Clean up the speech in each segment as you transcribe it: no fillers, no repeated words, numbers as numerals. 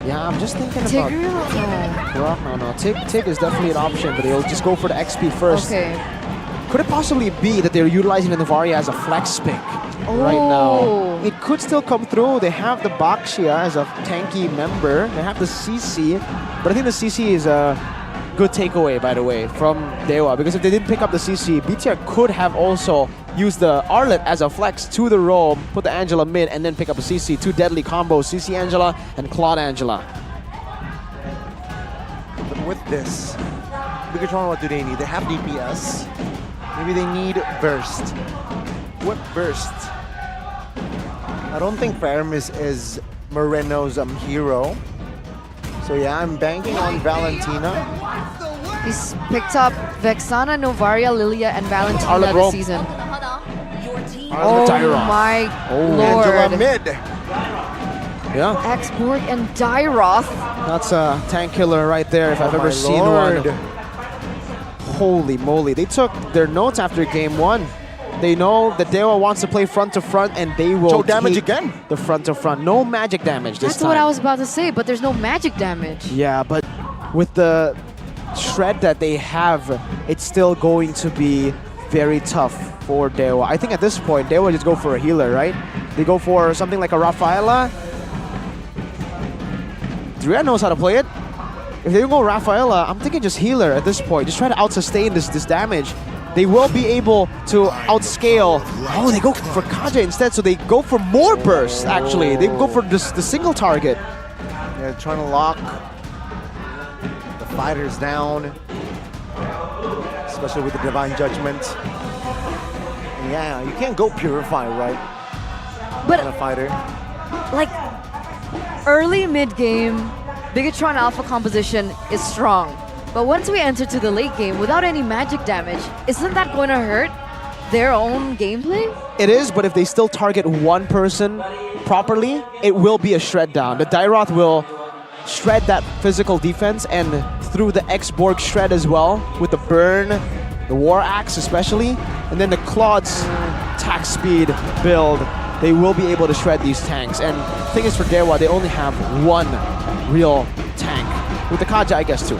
Yeah, I'm just thinking about... No. Tick is definitely an option, but they'll just go for the XP first. Okay. Could it possibly be that they're utilizing the Novaria as a flex pick right now? It could still come through. They have the Baxia as a tanky member. They have the CC, but I think the CC is a good takeaway, by the way, from Dewa, because if they didn't pick up the CC, BTR could have also used the Arlet as a flex to the roam, put the Angela mid, and then pick up a CC. Two deadly combos, CC Angela and Claude Angela. But with this, Bigatron, what do they need? They have DPS. Maybe they need burst. What burst? I don't think Faramis is Moreno's hero. So yeah, I'm banking on Valentina. He's picked up Vexana, Novaria, Lilia, and Valentina this season. Oh my lord. Angela mid. Yeah. X-Borg and Dyroth. That's a tank killer right there if I've ever seen one. Holy moly. They took their notes after game one. They know that Dewa wants to play front to front and they will show damage again. The front to front. No magic damage this That's time. what I was about to say, but there's no magic damage. Yeah, but with the shred that they have, it's still going to be very tough for Dewa. I think at this point, Dewa just go for a healer, right? They go for something like a Rafaela. Drea knows how to play it. If they don't go Rafaela, I'm thinking just healer at this point. Just try to out-sustain this damage. They will be able to outscale. Oh, they go for Kaja instead, so they go for more bursts, actually. They go for the single target. Yeah, trying to lock the fighters down, especially with the Divine Judgment. And yeah, you can't go Purify, right? But on a fighter. Like, early mid-game, Bigatron Alpha composition is strong. But once we enter to the late game without any magic damage, isn't that going to hurt their own gameplay? It is, but if they still target one person properly, it will be a shred down. The Dyroth will shred that physical defense, and through the X-Borg shred as well, with the burn, the War Axe especially, and then the Claude's attack speed build, they will be able to shred these tanks. And the thing is, for Dewa, they only have one real tank. With the Kaja, I guess, too.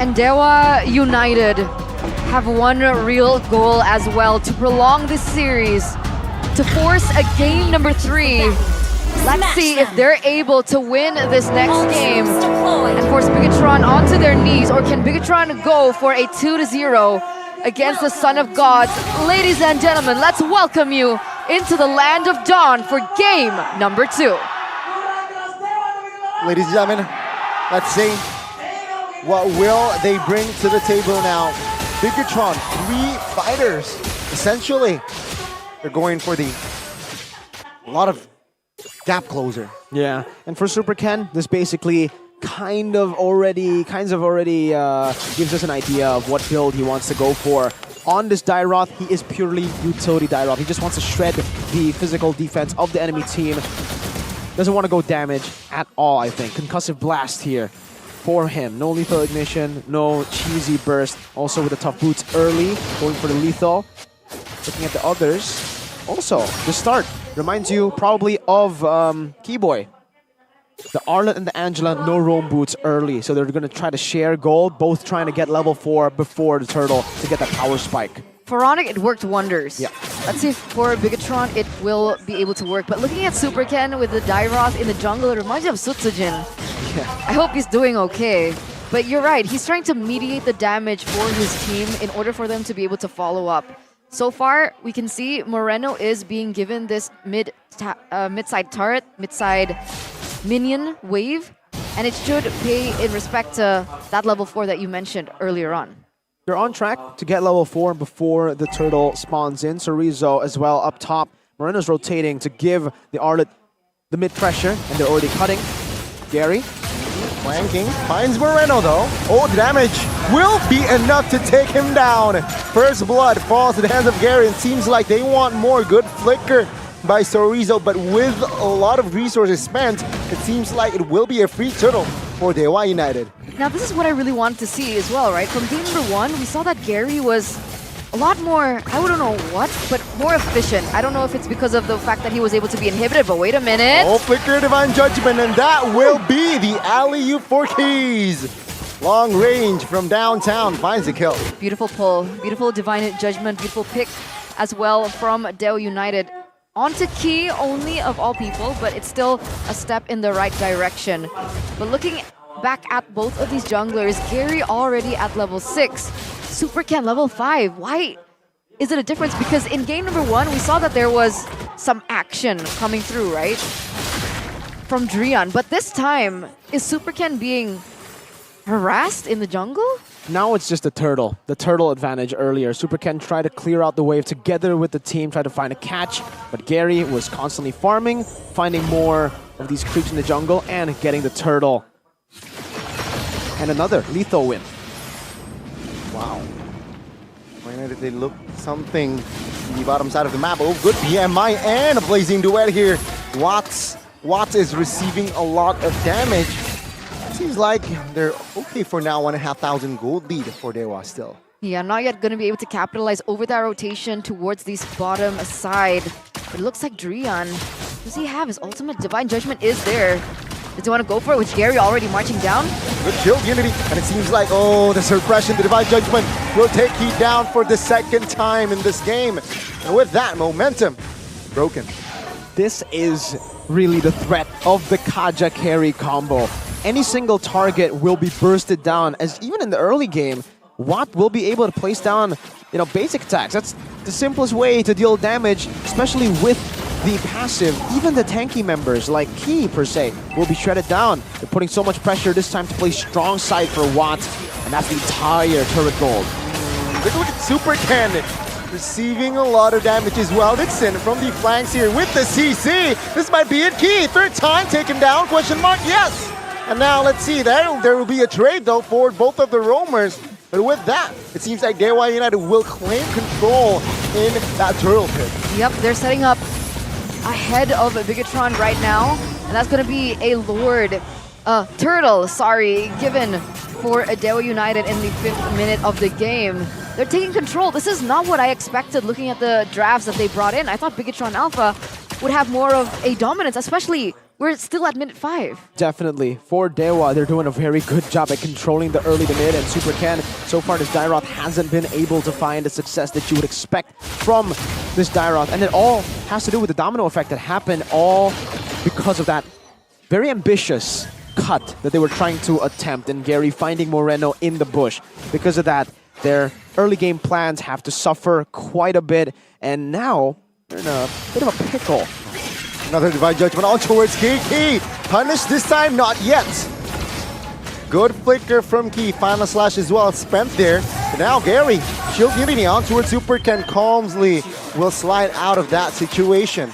And Dewa United have one real goal as well, to prolong this series, to force a game number 3. Let's see if they're able to win this next game and force Bigatron onto their knees, or can Bigatron go for a 2-0 against the Son of Gods? Ladies and gentlemen, let's welcome you into the Land of Dawn for game number 2. Ladies and gentlemen, let's see. What will they bring to the table now? Bigatron, 3 fighters. Essentially, they're going for a lot of gap closer. Yeah, and for Super Ken, this basically kind of already gives us an idea of what build he wants to go for. On this Dyroth, he is purely utility Dyroth. He just wants to shred the physical defense of the enemy team. Doesn't want to go damage at all, I think. Concussive Blast here for him. No lethal ignition, no cheesy burst. Also with the tough boots early, going for the lethal. Looking at the others. Also, the start reminds you probably of Keyboy. The Arlet and the Angela, no roam boots early. So they're going to try to share gold, both trying to get level 4 before the turtle to get that power spike. For onic, it worked wonders. Yeah. Let's see if for Bigatron it will be able to work. But looking at Super Ken with the Dyroth in the jungle, it reminds you of Sutsujin. Yeah. I hope he's doing okay. But you're right, he's trying to mediate the damage for his team in order for them to be able to follow up. So far, we can see Moreno is being given this mid-side turret, mid-side minion wave, and it should pay in respect to that level 4 that you mentioned earlier on. They're on track to get level 4 before the turtle spawns in. Cenkzhoe as well up top. Moreno's rotating to give the Arlet the mid pressure, and they're already cutting. Gary. Flanking, finds Moreno though. Oh, damage will be enough to take him down. First blood falls to the hands of Gary, and seems like they want more. Good flicker by Cenkzhoe, but with a lot of resources spent, it seems like it will be a free turtle for Dewa United. Now this is what I really wanted to see as well, right? From game number 1, we saw that Gary was a lot more, I wouldn't know what, but more efficient. I don't know if it's because of the fact that he was able to be inhibited, but wait a minute. Oh, flicker Divine Judgment, and that will be the alley-oop for Keys. Long range from downtown finds the kill. Beautiful pull, beautiful Divine Judgment, beautiful pick as well from Dewa United. Onto Key only of all people, but it's still a step in the right direction. But looking back at both of these junglers, Gary already at level 6, Super Ken level 5. Why is it a difference? Because in game number 1, we saw that there was some action coming through, right? From Drian. But this time, is Super Ken being harassed in the jungle? Now it's just the turtle advantage earlier. Super Ken tried to clear out the wave together with the team, tried to find a catch, but Gary was constantly farming, finding more of these creeps in the jungle, and getting the turtle. And another lethal win. Wow. Why did they look something in the bottom side of the map? Oh, good PMI and a blazing duet here. Watts is receiving a lot of damage. Seems like they're okay for now. 1,500 gold lead for Dewa still. Yeah, not yet going to be able to capitalize over that rotation towards this bottom side. But it looks like Drian, does he have his ultimate? Divine Judgment is there. Does he want to go for it? Which Gary already marching down? Good kill, Unity. And it seems like, oh, the suppression, the Divine Judgment will take Heat down for the second time in this game. And with that, momentum broken. This is really the threat of the Kaja carry combo. Any single target will be bursted down, as even in the early game, Watt will be able to place down, basic attacks. That's the simplest way to deal damage, especially with the passive. Even the tanky members, like Key per se, will be shredded down. They're putting so much pressure this time to play strong side for Watt, and that's the entire turret gold. Look at Super Ken receiving a lot of damage as well. Dixon from the flanks here with the CC. This might be it. Key, third time taken down, question mark, yes! And now let's see, there will be a trade though for both of the roamers. But with that, it seems like Dewa United will claim control in that turtle pit. Yep, they're setting up ahead of Bigatron right now. And that's going to be a Lord, turtle, given for Dewa United in the 5th minute of the game. They're taking control. This is not what I expected looking at the drafts that they brought in. I thought Bigatron Alpha would have more of a dominance, especially we're still at minute 5. Definitely. For Dewa, they're doing a very good job at controlling the early to mid, and Super Ken, so far this Dairoth hasn't been able to find the success that you would expect from this Dairoth. And it all has to do with the domino effect that happened, all because of that very ambitious cut that they were trying to attempt, and Gary finding Moreno in the bush. Because of that, their early game plans have to suffer quite a bit, and now they're in a bit of a pickle. Another Divine Judgment on towards Key. Punished this time, not yet. Good flicker from Key. Final slash as well spent there. But now Gary, Shield Unity on towards Super Ken calmly will slide out of that situation.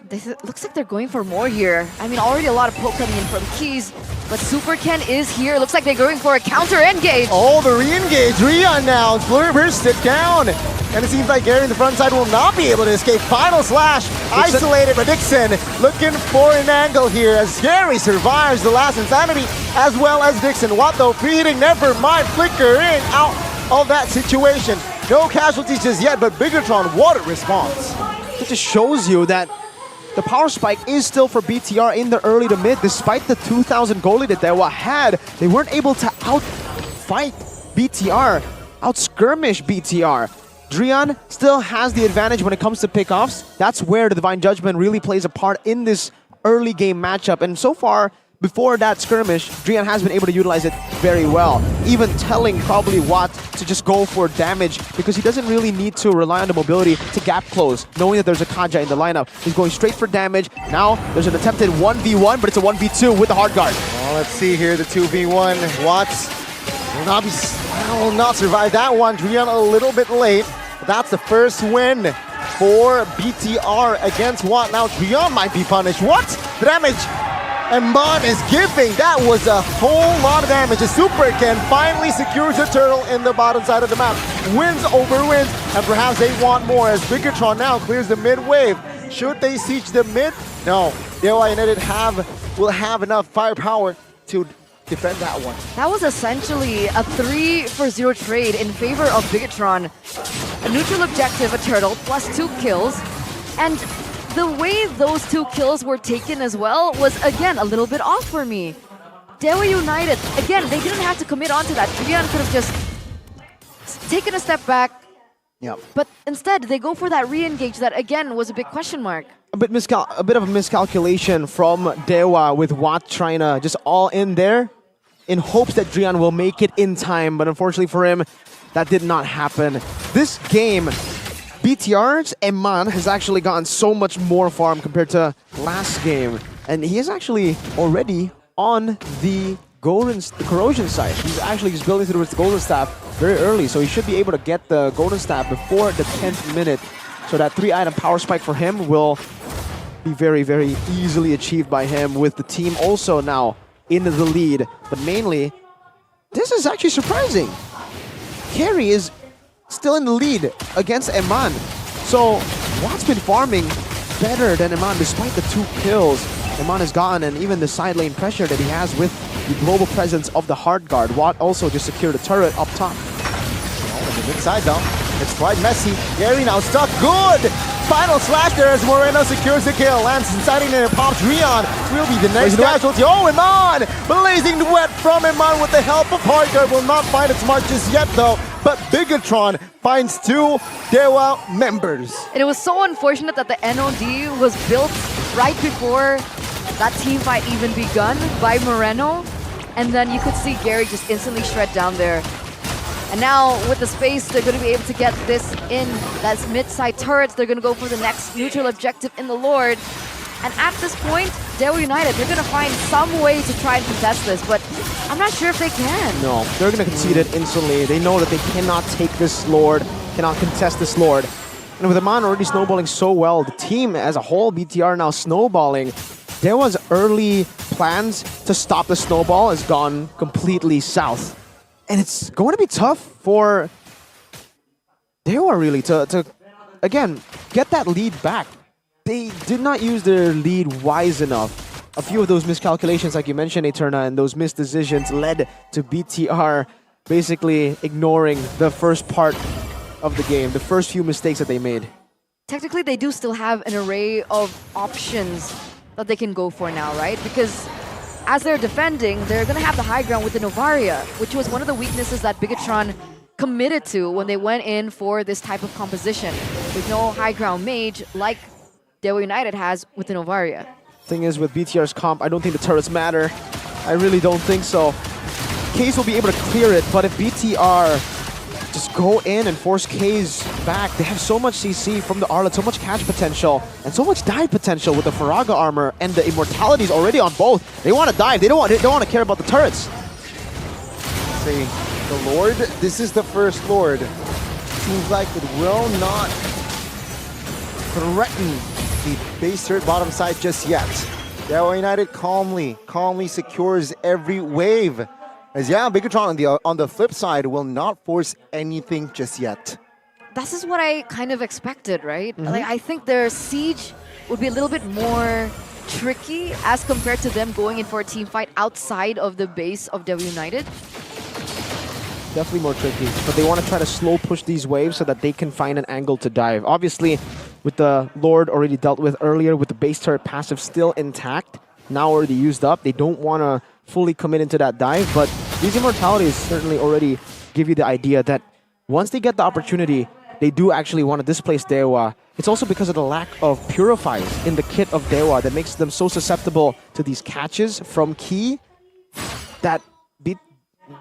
This looks like they're going for more here. I mean, already a lot of poke coming in from Keys, but Super Ken is here. Looks like they're going for a counter engage. Oh, the re-engage. Rion now. Flurry burst it down. And it seems like Gary in the front side will not be able to escape. Final slash. Isolated, but Dixon looking for an angle here as Gary survives the last insanity, as well as Dixon. What though? Feeding, never mind. Flicker in, out of that situation. No casualties just yet, but Bigatron, what a response. It just shows you that the power spike is still for BTR in the early to mid. Despite the 2,000 goalie that Dewa had, they weren't able to outfight BTR, outskirmish BTR. Drian still has the advantage when it comes to pickoffs. That's where the Divine Judgment really plays a part in this early game matchup. And so far, before that skirmish, Drian has been able to utilize it very well. Even telling probably Watt to just go for damage because he doesn't really need to rely on the mobility to gap close, knowing that there's a Kaja in the lineup. He's going straight for damage. Now there's an attempted 1v1, but it's a 1v2 with the hard guard. Well, let's see here, the 2v1. Watts will not survive that one. Drian a little bit late. That's the first win for BTR against Watt. Now Drian might be punished. What? The damage Eman is giving. That was a whole lot of damage. A Super Ken finally secures a turtle in the bottom side of the map. Wins over wins, and perhaps they want more as Bigatron now clears the mid wave. Should they siege the mid? No. Dewa United will have enough firepower to defend that one. That was essentially a 3-for-0 trade in favor of Bigatron. A neutral objective, a turtle, plus 2 kills. And the way those 2 kills were taken as well was, again, a little bit off for me. Dewa United, again, they didn't have to commit onto that. Drian could have just taken a step back. Yep. But instead, they go for that re-engage that, again, was a big question mark. A bit of a miscalculation from Dewa with Watt trying to just all in there in hopes that Drian will make it in time, but unfortunately for him, that did not happen. This game, BTR's Eman has actually gotten so much more farm compared to last game, and he is actually already on the corrosion side. He's actually just building towards the golden staff very early, so he should be able to get the golden staff before the 10th minute. So that 3-item power spike for him will be very, very easily achieved by him with the team also now in the lead. But mainly, this is actually surprising. Carry is still in the lead against Eman. So Watt's been farming better than Eman despite the 2 kills Eman has gotten, and even the side lane pressure that he has with the global presence of the hard guard. Watt also just secured a turret up top. Oh, on the mid side though, it's quite messy. Gary now stuck. Good! Final slash there as Moreno secures the kill. Lands inside in and pops Rion. Will be the next casualty. Oh, Eman! Blazing wet from Eman with the help of Hardguard. Will not find its mark just yet though. But Bigatron finds 2 Dewa members. And it was so unfortunate that the NOD was built right before that team fight even begun by Moreno. And then you could see Gary just instantly shred down there. And now with the space, they're going to be able to get this in. That's mid-side turrets. They're going to go for the next neutral objective in the Lord. And at this point, Dewa United, they're going to find some way to try and contest this, but I'm not sure if they can. No, they're going to concede it instantly. They know that they cannot take this Lord, cannot contest this Lord. And with Eman already snowballing so well, the team as a whole, BTR now snowballing, Dewa's early plans to stop the snowball has gone completely south. And it's going to be tough for Dewa really to again, get that lead back. They did not use their lead wise enough. A few of those miscalculations, like you mentioned, Eterna, and those missed decisions led to BTR basically ignoring the first part of the game, the first few mistakes that they made. Technically, they do still have an array of options that they can go for now, right? Because as they're defending, they're going to have the high ground with the Novaria, which was one of the weaknesses that Bigatron committed to when they went in for this type of composition. With no high ground mage like Dewa United has with the Novaria. Thing is, with BTR's comp, I don't think the turrets matter. I really don't think so. Case will be able to clear it, but if BTR just go in and force K's back, they have so much CC from the Arlet, so much catch potential, and so much dive potential with the Faraga armor, and the immortality is already on both. They want to dive. They don't want to care about the turrets. See, the Lord, this is the first Lord. Seems like it will not threaten the base turret bottom side just yet. Dewa United calmly secures every wave. As yeah, Bigatron on the flip side will not force anything just yet. This is what I kind of expected, right? Like, I think their siege would be a little bit more tricky as compared to them going in for a team fight outside of the base of Dewa United. Definitely more tricky, but they want to try to slow push these waves so that they can find an angle to dive. Obviously, with the Lord already dealt with earlier, with the base turret passive still intact, now already used up, they don't want to fully commit into that dive, but these immortalities certainly already give you the idea that once they get the opportunity, they do actually want to displace Dewa. It's also because of the lack of purifies in the kit of Dewa that makes them so susceptible to these catches from Key that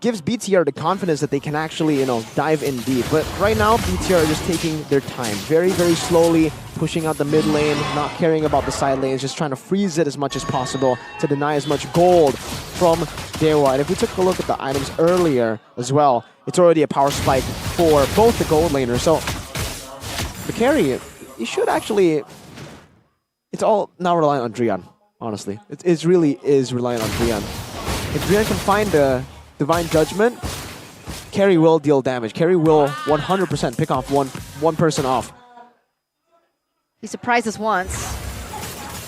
gives BTR the confidence that they can actually, dive in deep. But right now, BTR are just taking their time. Very, very slowly pushing out the mid lane, not caring about the side lanes, just trying to freeze it as much as possible to deny as much gold from Dewa. And if we took a look at the items earlier as well, it's already a power spike for both the gold laners. So the carry, you should actually... It's all now relying on Drian, honestly. It really is relying on Drian. If Drian can find the Divine Judgment, carry will deal damage. Carry will 100% pick off one person off. He surprised us once.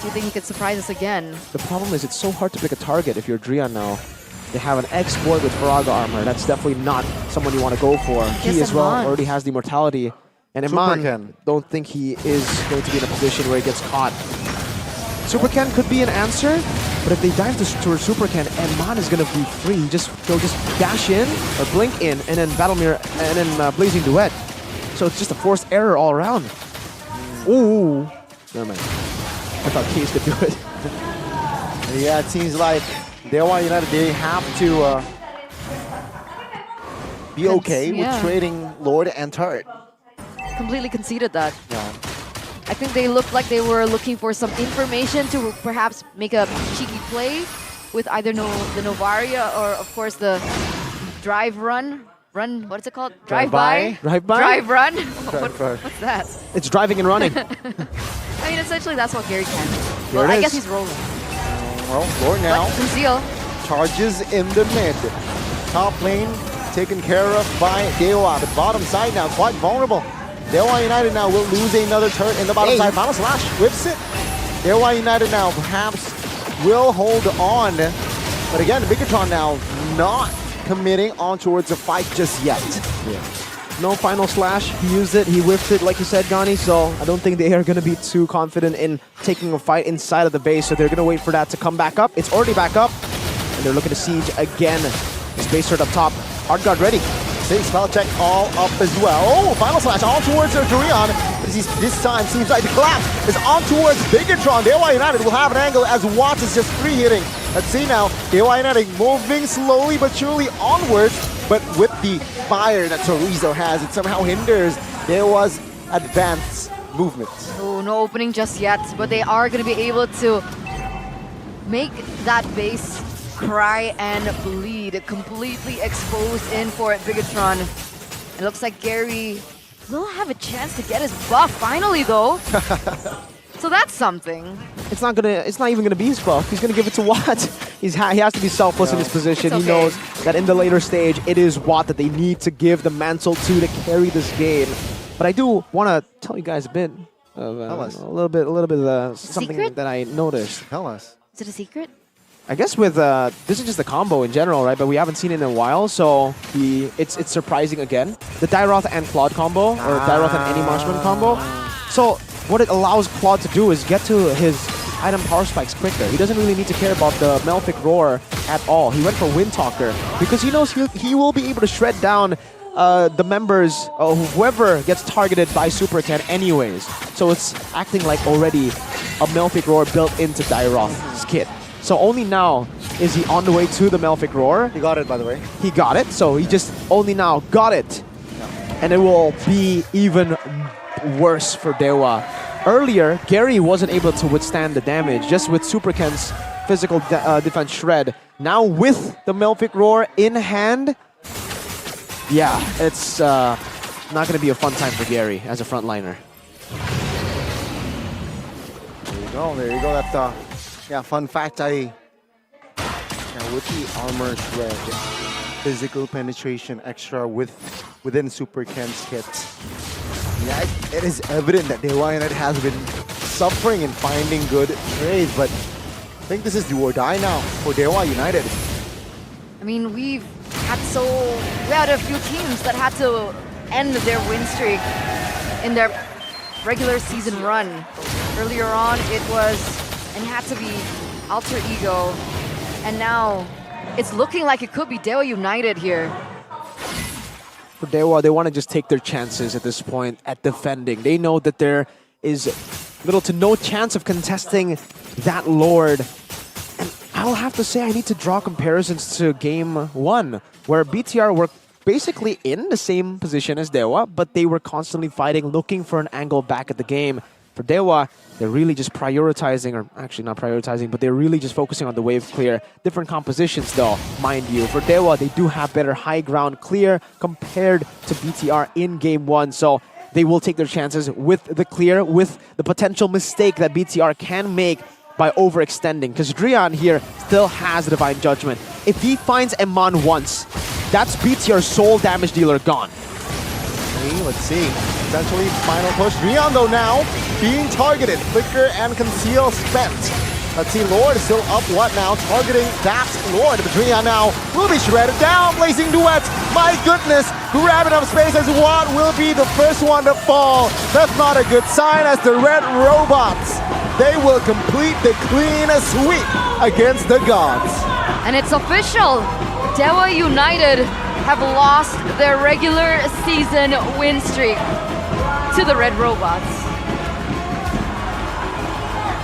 Do you think he could surprise us again? The problem is it's so hard to pick a target if you're Drian now. They have an export with Faraga armor. That's definitely not someone you want to go for. He as well Eman already has the immortality. And Eman, don't think he is going to be in a position where he gets caught. Super Ken could be an answer, but if they dive towards Super Ken, Eman is going to be free. He'll just dash in or blink in, and then Battle Mirror, and then Blazing Duet. So it's just a forced error all around. Ooh, never mind. I thought Case could do it. Yeah, it seems like Dewa United, they have to be okay with trading Lord and Turret. Completely conceded that. Yeah. I think they looked like they were looking for some information to perhaps make a cheeky play with either the Novaria or, of course, the drive run. What's it called? Drive-by? Drive-by? Drive-run? Drive-by. What's that? It's driving and running. I mean, essentially, that's what Gary can. Here Well, it I is. guess he's rolling. Well, Lord now But conceal. charges in the mid. Top lane taken care of by Dewa. The bottom side now quite vulnerable. Dewa United now will lose another turret in the bottom side. Final Slash whips it. Dewa United now perhaps will hold on. But again, Bigatron now not committing on towards a fight just yet. Yeah. No Final Slash. He used it. He whiffed it, like you said, Gani. So I don't think they are going to be too confident in taking a fight inside of the base. So they're going to wait for that to come back up. It's already back up. And they're looking to siege again. This base turret up top. Hard guard ready. Safe spell check all up as well. Oh, Final Slash all towards Durian. This time seems like the collapse is on towards Bigatron. Dewa United will have an angle as Watts is just free hitting. Let's see now. Dewa United moving slowly but surely onwards. But with the fire that Chorizo has, it somehow hinders Dewa's advanced movement. Oh, no opening just yet, but they are going to be able to make that base cry and bleed. Completely exposed in for Bigatron. It looks like Gary will have a chance to get his buff finally, though. So that's something. It's not even gonna be his buff. He's gonna give it to Watt. He has to be selfless in his position. It's He okay. knows that in the later stage, it is Watt that they need to give the mantle to carry this game. But I do want to tell you guys a bit of a little bit of something Secret? that I noticed. Tell us. Is it a secret? I guess with this is just the combo in general, right? But we haven't seen it in a while, so it's surprising again. The Dairoth and Claude combo, or Dairoth and any Marshman combo. So what it allows Claude to do is get to his item power spikes quicker. He doesn't really need to care about the Melphic Roar at all. He went for Windtalker because he knows he will be able to shred down the members, whoever gets targeted by Super Ken anyways. So it's acting like already a Melphic Roar built into Dairoth's kit. So only now is he on the way to the Melphic Roar. He got it, by the way. He got it, so he just only now got it. And it will be even worse for Dewa. Earlier, Gary wasn't able to withstand the damage just with Super Ken's physical defense shred. Now with the Melphic Roar in hand, yeah, it's not going to be a fun time for Gary as a frontliner. There you go. There you go. That's fun fact. With the armor shred, physical penetration extra within Super Ken's kit. Yeah, it is evident that Dewa United has been suffering in finding good trades, but I think this is do or die now for Dewa United. I mean, we had a few teams that had to end their win streak in their regular season run. Earlier on, it had to be Alterego, and now it's looking like it could be Dewa United here. For Dewa, they want to just take their chances at this point at defending. They know that there is little to no chance of contesting that Lord. And I'll have to say I need to draw comparisons to Game 1, where BTR were basically in the same position as Dewa, but they were constantly fighting, looking for an angle back at the game. For Dewa, they're really just prioritizing, or actually not prioritizing, but they're really just focusing on the wave clear. Different compositions though, mind you. For Dewa, they do have better high ground clear compared to BTR in Game 1. So they will take their chances with the clear, with the potential mistake that BTR can make by overextending. Because Drian here still has the Divine Judgment. If he finds Eman once, that's BTR's sole damage dealer gone. Okay, let's see. Essentially, final push. Rion though now being targeted. Flicker and Conceal spent. Let's see, Lord is still up. What now? Targeting that Lord. Patria now will be shredded down. Blazing duets. My goodness. Grabbing up space as Watt will be the first one to fall. That's not a good sign as the red robots. They will complete the clean sweep against the gods. And it's official. Dewa United have lost their regular season win streak to the Red Robots.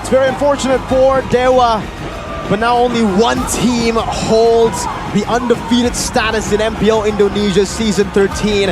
It's very unfortunate for Dewa, but now only one team holds the undefeated status in MPL Indonesia Season 13.